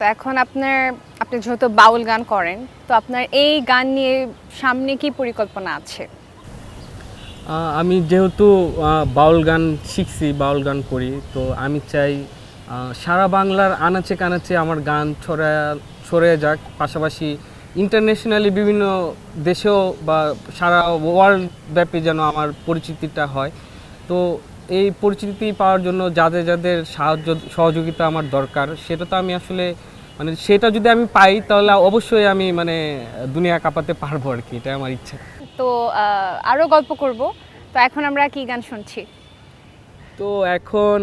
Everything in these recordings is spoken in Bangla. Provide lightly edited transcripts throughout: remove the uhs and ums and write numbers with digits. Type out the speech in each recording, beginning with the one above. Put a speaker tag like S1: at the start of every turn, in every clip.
S1: তো এখন আপনি যেহেতু বাউল গান করেন, তো আপনার এই গান নিয়ে সামনে কি পরিকল্পনা আছে?
S2: আমি যেহেতু বাউল গান শিখছি, বাউল গান করি, তো আমি চাই সারা বাংলার আনাচে কানাচে আমার গান ছড়িয়ে যাক। পাশাপাশি ইন্টারন্যাশনালি বিভিন্ন দেশেও বা সারা ওয়ার্ল্ড ব্যাপী যেন আমার পরিচিতিটা হয়। তো এই পরিচিতি পাওয়ার জন্য যাদের যাদের সহযোগিতা আমার দরকার, সেটা তো আমি আসলে মানে সেটা যদি আমি পাই তাহলে অবশ্যই আমি মানে দুনিয়া কাঁপাতে পারবো আর কি, এটা আমার ইচ্ছা।
S1: তো আরও গল্প করব। তো এখন আমরা কি গান শুনছি?
S2: তো এখন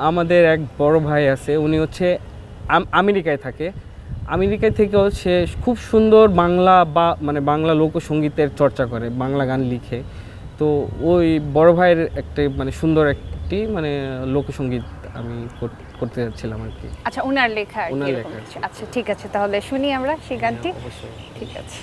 S2: আমাদের এক বড় ভাই আছে, উনি হচ্ছে আমেরিকায় থাকে। আমেরিকায় থেকেও সে খুব সুন্দর বাংলা বা মানে বাংলা লোকসঙ্গীতের চর্চা করে, বাংলা গান লিখে। তো ওই বড় ভাইয়ের একটা মানে সুন্দর একটি মানে লোকসঙ্গীত আমি করতে যাচ্ছিলাম আর কি।
S1: আচ্ছা, উনার লেখা আর কি
S2: ওনার
S1: এরকম
S2: লেখা।
S1: কিছু। আচ্ছা, ঠিক আছে, তাহলে শুনি আমরা সেই গানটি।
S2: অবশ্যই।
S1: ঠিক আছে।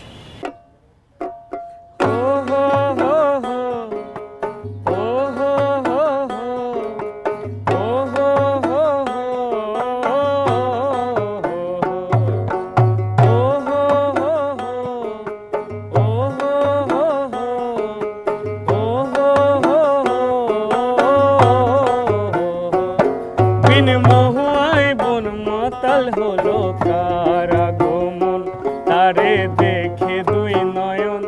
S2: মহুয়ায় বন মাতাল হলো কার আগমন, তারে দেখে দুই নয়ন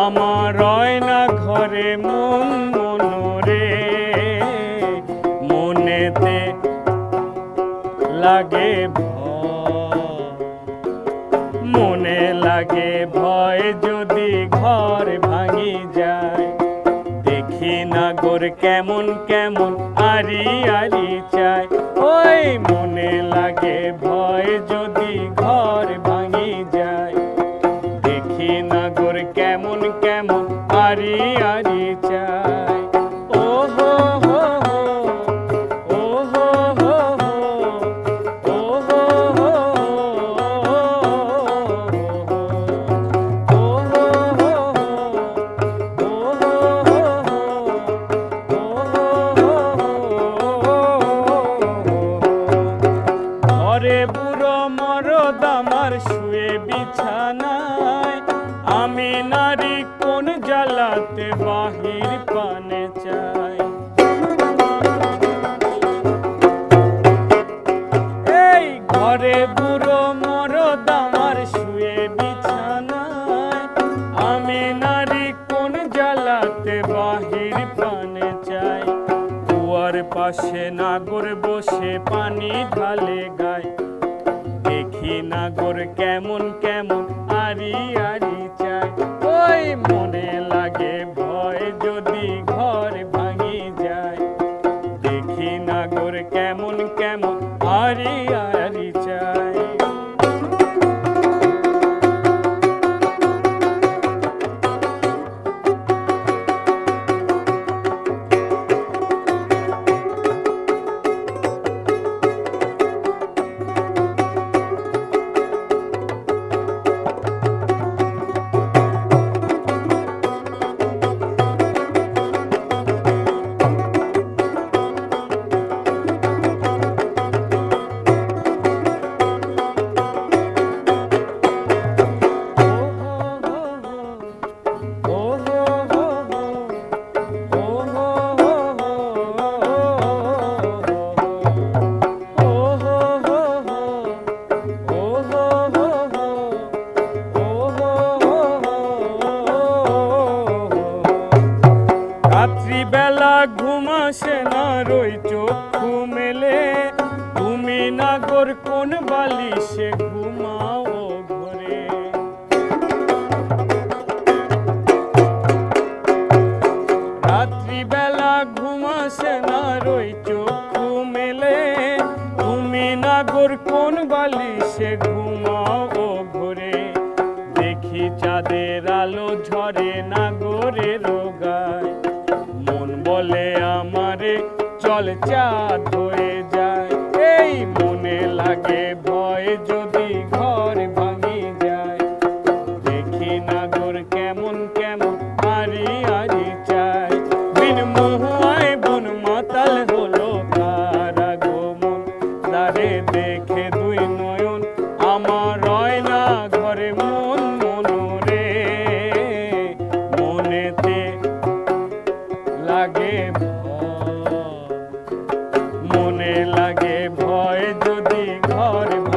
S2: আমার রয় না ঘরে মন মনরে। মনেতে লাগে ভয়, মনে লাগে ভয় যদি ঘর ভাঙি যায়। দেখি নাগর কেমন কেমন আরি আরি চায়। ওই মনে লাগে ভয় যদি ঘর ভাঙি যায়। দেখি নাগর কেমন কেমন আরি আরি চায়। ও হো হো হো, ও হো হো হো, ও হো হো ঘরে বুড়ো মরদ আমার শুয়ে বিছানায়, আমি নারী কোন জ্বালাতে বাহির পানে চাই। এই ঘরে বুড়ো মরদ আমার শুয়ে বিছানায়, আমি নারী কোন জ্বালাতে বাহির পানে চাই। কুয়ার পাশে নাগর বসে পানি ঢালে গায়। দেখি নাগর কেমন কেমন আরি আরি চায়। ওই মনে লাগে ভয় যদি ঘর ভাঙি যায়। দেখি নাগর কেমন কেমন আরি আরি চায়। রাত্রিবেলা ঘুম আসে না, রই চক্ষু মেলে। তুমি নাগর কোন বালিশে ঘুমাও ঘরে। রাত্রিবেলা ঘুম আসে না, রই চক্ষু মেলে। তুমি নাগর কোন বালিশে ঘুমাও ঘরে। দেখি চাঁদের আলো ঝরে নাগরের গায়। মন বলে আমারে চল চাঁদ হয়ে যায়। এই মনে লাগে ভয় যদি ঘর ভাঙি যায়। দেখি নাগর কেমন কেমন আরি আরি চায়। বিন মহুয়ায় বন মাতাল হলো কার আগমন, তারে দেখে দুই নয়ন ঘরে